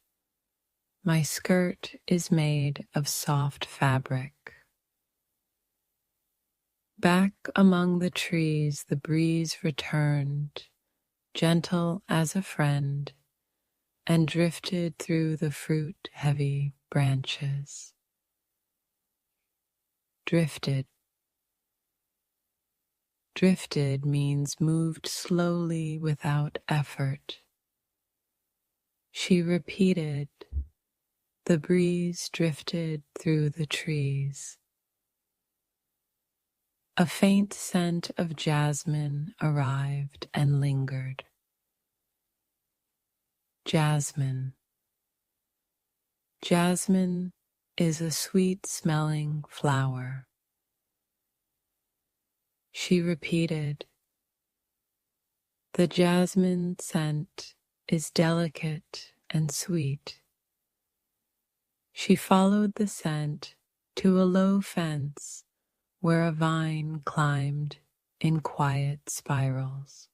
my skirt is made of soft fabric. Back among the trees the breeze returned, gentle as a friend, and drifted through the fruit-heavy branches. Drifted. Drifted means moved slowly without effort. She repeated, the breeze drifted through the trees. A faint scent of jasmine arrived and lingered. Jasmine. Jasmine is a sweet-smelling flower. She repeated, the jasmine scent is delicate and sweet. She followed the scent to a low fence where a vine climbed in quiet spirals.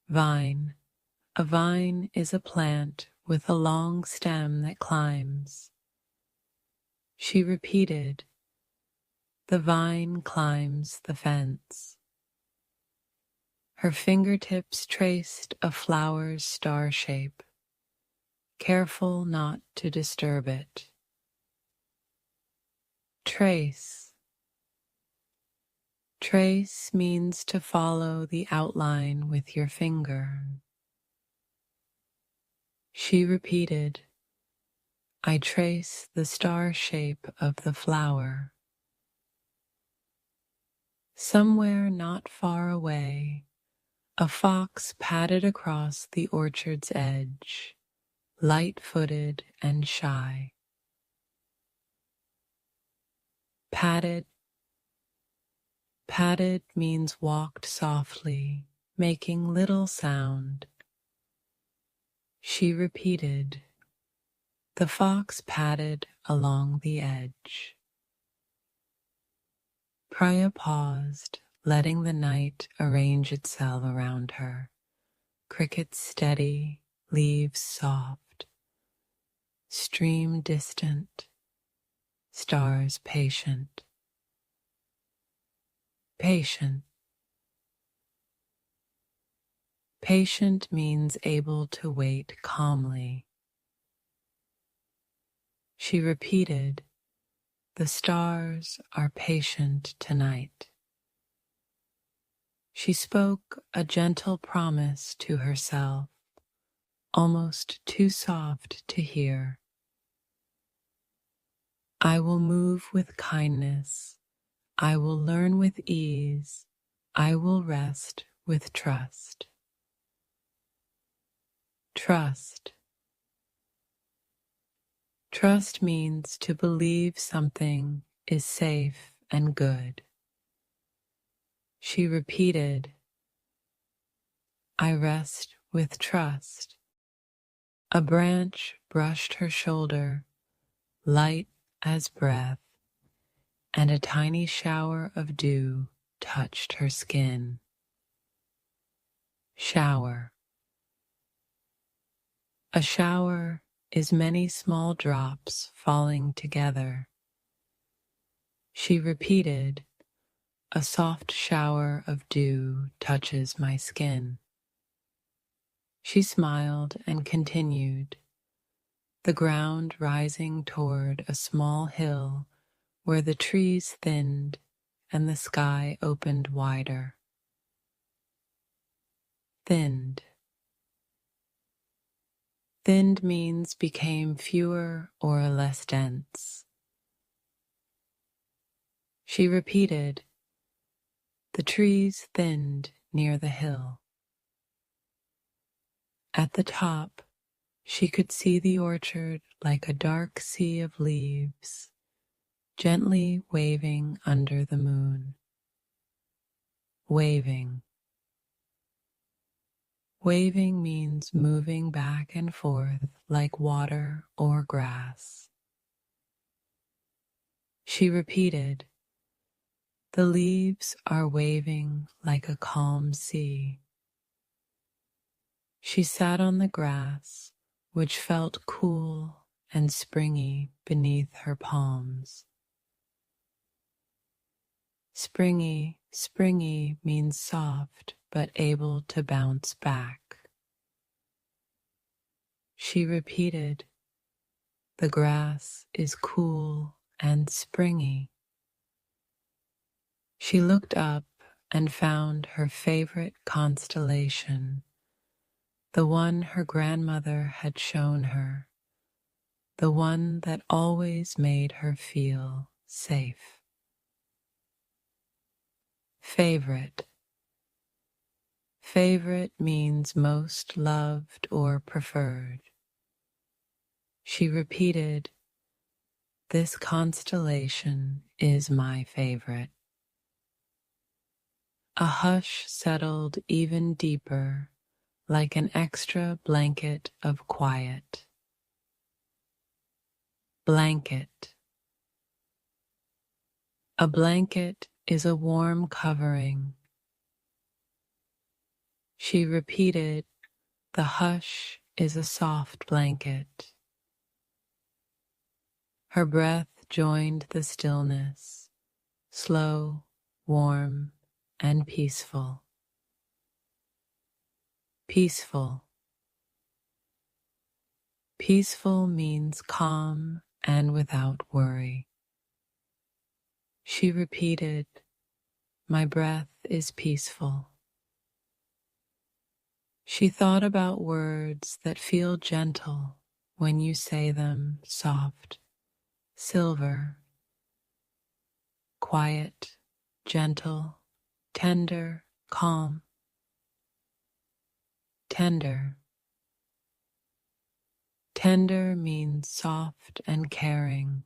Vine. A vine is a plant with a long stem that climbs. She repeated, the vine climbs the fence. Her fingertips traced a flower's star shape, careful not to disturb it. Trace. Trace means to follow the outline with your finger. She repeated, I trace the star shape of the flower. Somewhere not far away, a fox padded across the orchard's edge, light-footed and shy. Padded. Padded means walked softly, making little sound. She repeated, The fox padded along the edge. Priya paused, letting the night arrange itself around her. Crickets steady, leaves soft, stream distant, stars patient. Patient. Patient means able to wait calmly. She repeated, "The stars are patient tonight." She spoke a gentle promise to herself, almost too soft to hear. I will move with kindness. I will learn with ease. I will rest with trust. Trust. Trust means to believe something is safe and good. She repeated, I rest with trust. A branch brushed her shoulder, light as breath, and a tiny shower of dew touched her skin. Shower. A shower is many small drops falling together. She repeated, a soft shower of dew touches my skin. She smiled and continued, the ground rising toward a small hill where the trees thinned and the sky opened wider. Thinned. Thinned means became fewer or less dense. She repeated, the trees thinned near the hill. At the top, she could see the orchard like a dark sea of leaves, gently waving under the moon. Waving. Waving means moving back and forth like water or grass. She repeated, the leaves are waving like a calm sea. She sat on the grass, which felt cool and springy beneath her palms. Springy, springy means soft but able to bounce back. She repeated, the grass is cool and springy. She looked up and found her favorite constellation, the one her grandmother had shown her, the one that always made her feel safe. Favorite. Favorite means most loved or preferred. She repeated, this constellation is my favorite. A hush settled even deeper, like an extra blanket of quiet. Blanket. A blanket is a warm covering. She repeated, the hush is a soft blanket. Her breath joined the stillness, slow, warm, and peaceful. Peaceful. Peaceful means calm and without worry. She repeated, my breath is peaceful. She thought about words that feel gentle when you say them, soft, silver, quiet, gentle, tender, calm. Tender. Tender means soft and caring.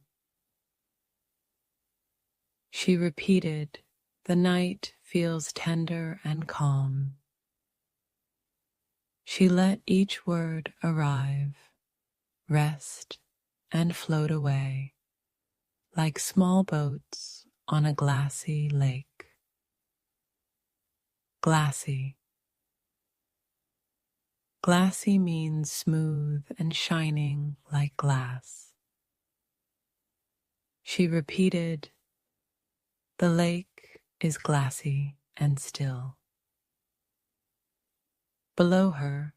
She repeated, the night feels tender and calm. She let each word arrive, rest and float away like small boats on a glassy lake. Glassy. Glassy means smooth and shining like glass. She repeated, "The lake is glassy and still." Below her,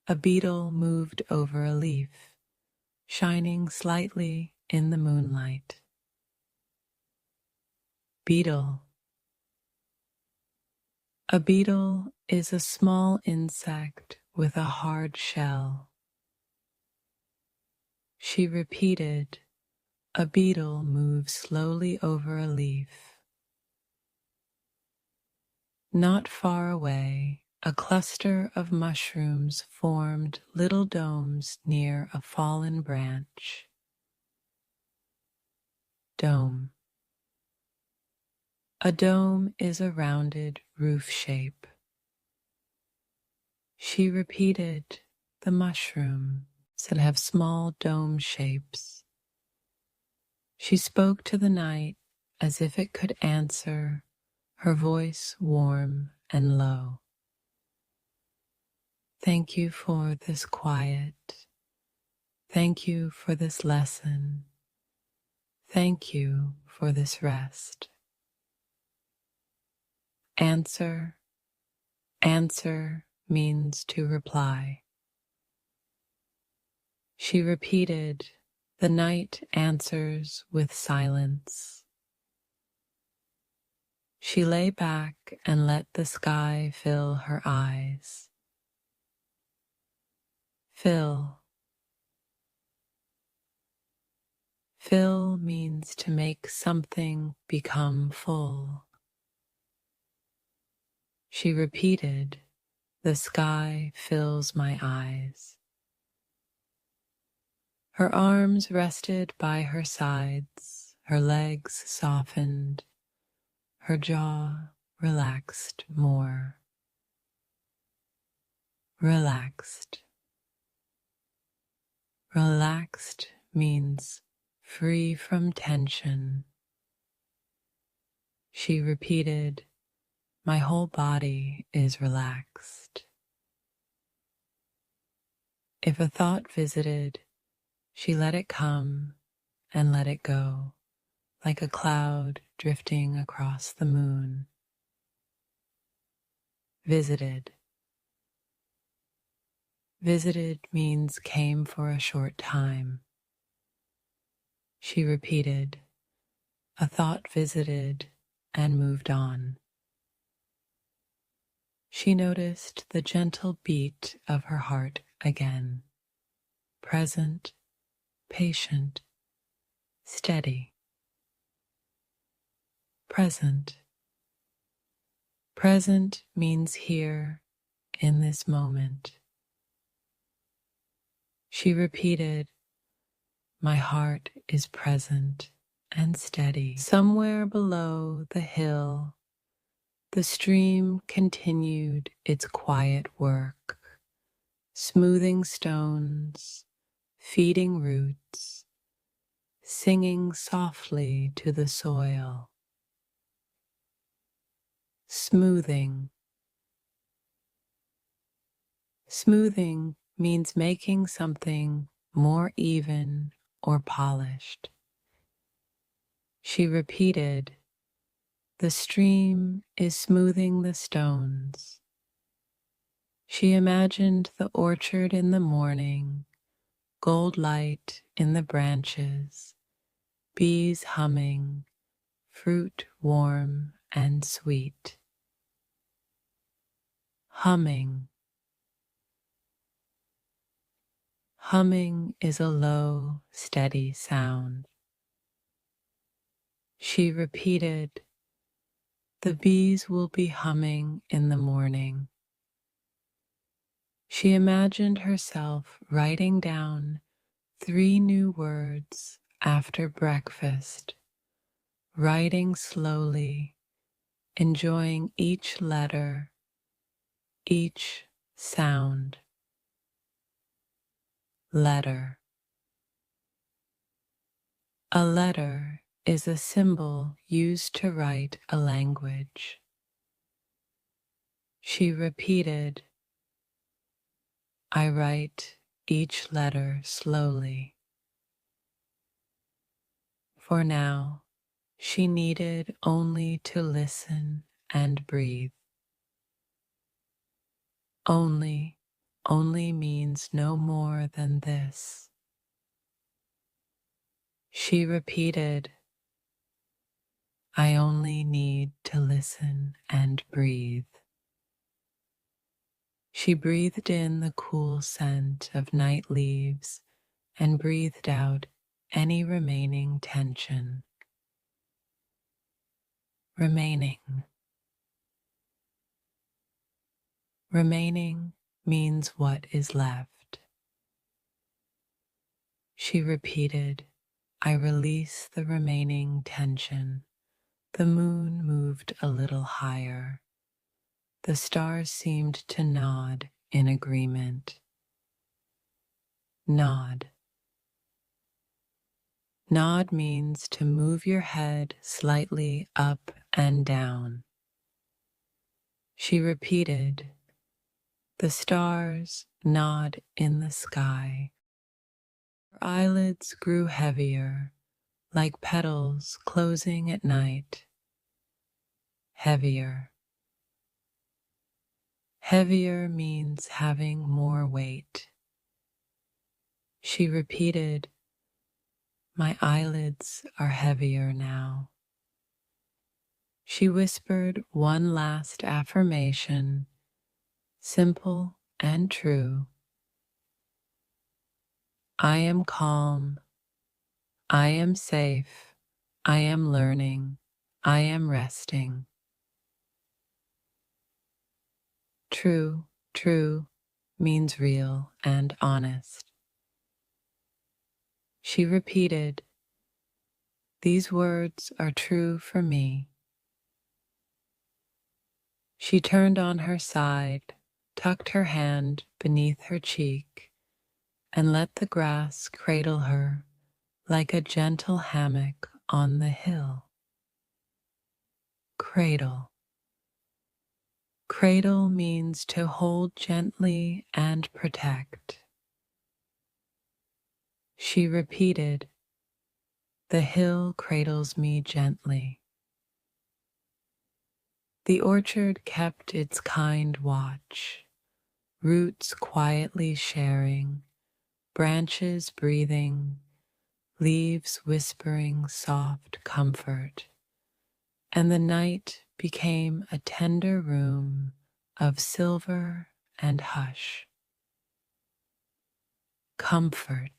a beetle moved over a leaf, shining slightly in the moonlight. Beetle. A beetle is a small insect with a hard shell. She repeated, "A beetle moves slowly over a leaf." Not far away, a cluster of mushrooms formed little domes near a fallen branch. Dome. A dome is a rounded roof shape. She repeated, "The mushrooms that have small dome shapes." She spoke to the night as if it could answer, her voice warm and low. "Thank you for this quiet. Thank you for this lesson. Thank you for this rest." Answer. Answer means to reply. She repeated, "The night answers with silence." She lay back and let the sky fill her eyes. Fill. Fill means to make something become full. She repeated, "The sky fills my eyes." Her arms rested by her sides, her legs softened, her jaw relaxed more. Relaxed. Relaxed means free from tension. She repeated, "My whole body is relaxed." If a thought visited, she let it come and let it go, like a cloud drifting across the moon. Visited. Visited means came for a short time. She repeated, "A thought visited and moved on." She noticed the gentle beat of her heart again, present, patient, steady. Present. Present means here in this moment. She repeated, "My heart is present and steady." Somewhere below the hill, the stream continued its quiet work, smoothing stones, feeding roots, singing softly to the soil. Smoothing. Smoothing means making something more even or polished. She repeated, "The stream is smoothing the stones." She imagined the orchard in the morning, gold light in the branches, bees humming, fruit warm and sweet. Humming. Humming is a low, steady sound. She repeated, "The bees will be humming in the morning." She imagined herself writing down 3 new words after breakfast, writing slowly, enjoying each letter, each sound. Letter. A letter is a symbol used to write a language. She repeated, I write each letter slowly. For now, she needed only to listen and breathe. Only means no more than this. She repeated, I only need to listen and breathe. She breathed in the cool scent of night leaves and breathed out any remaining tension. Remaining. Remaining means what is left. She repeated, I release the remaining tension. The moon moved a little higher. The stars seemed to nod in agreement. Nod. Nod means to move your head slightly up and down. She repeated, the stars nod in the sky. Her eyelids grew heavier, like petals closing at night. Heavier. Heavier means having more weight. She repeated, my eyelids are heavier now. She whispered one last affirmation, simple and true. I am calm. I am safe. I am learning. I am resting. True means real and honest. She repeated, these words are true for me. She turned on her side, tucked her hand beneath her cheek, and let the grass cradle her like a gentle hammock on the hill. Cradle. Cradle means to hold gently and protect. She repeated, the hill cradles me gently. The orchard kept its kind watch, roots quietly sharing, branches breathing, leaves whispering soft comfort, and the night became a tender room of silver and hush. Comfort.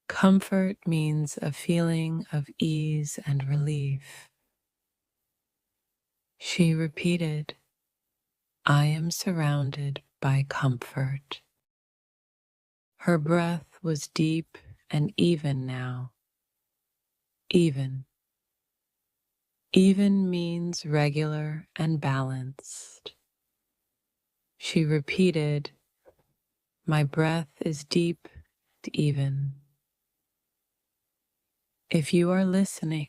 Comfort means a feeling of ease and relief. She repeated, I am surrounded by comfort. Her breath was deep and even now. Even. Even means regular and balanced. She repeated, my breath is deep and even. If you are listening,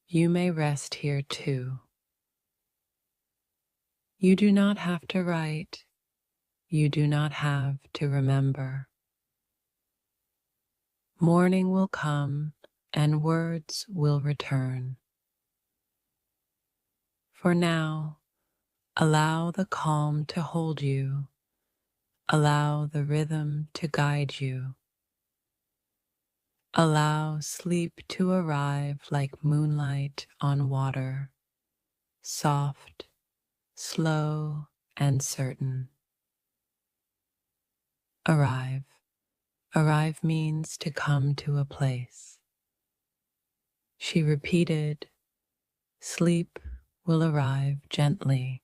you may rest here too. You do not have to write. You do not have to remember. Morning will come and words will return. For now, allow the calm to hold you. Allow the rhythm to guide you. Allow sleep to arrive like moonlight on water, soft, slow, and certain. Arrive. Arrive means to come to a place. She repeated, sleep will arrive gently.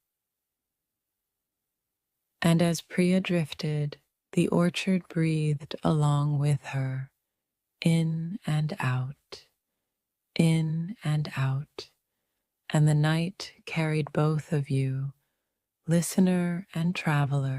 And as Priya drifted, the orchard breathed along with her, in and out, and the night carried both of you, listener and traveler,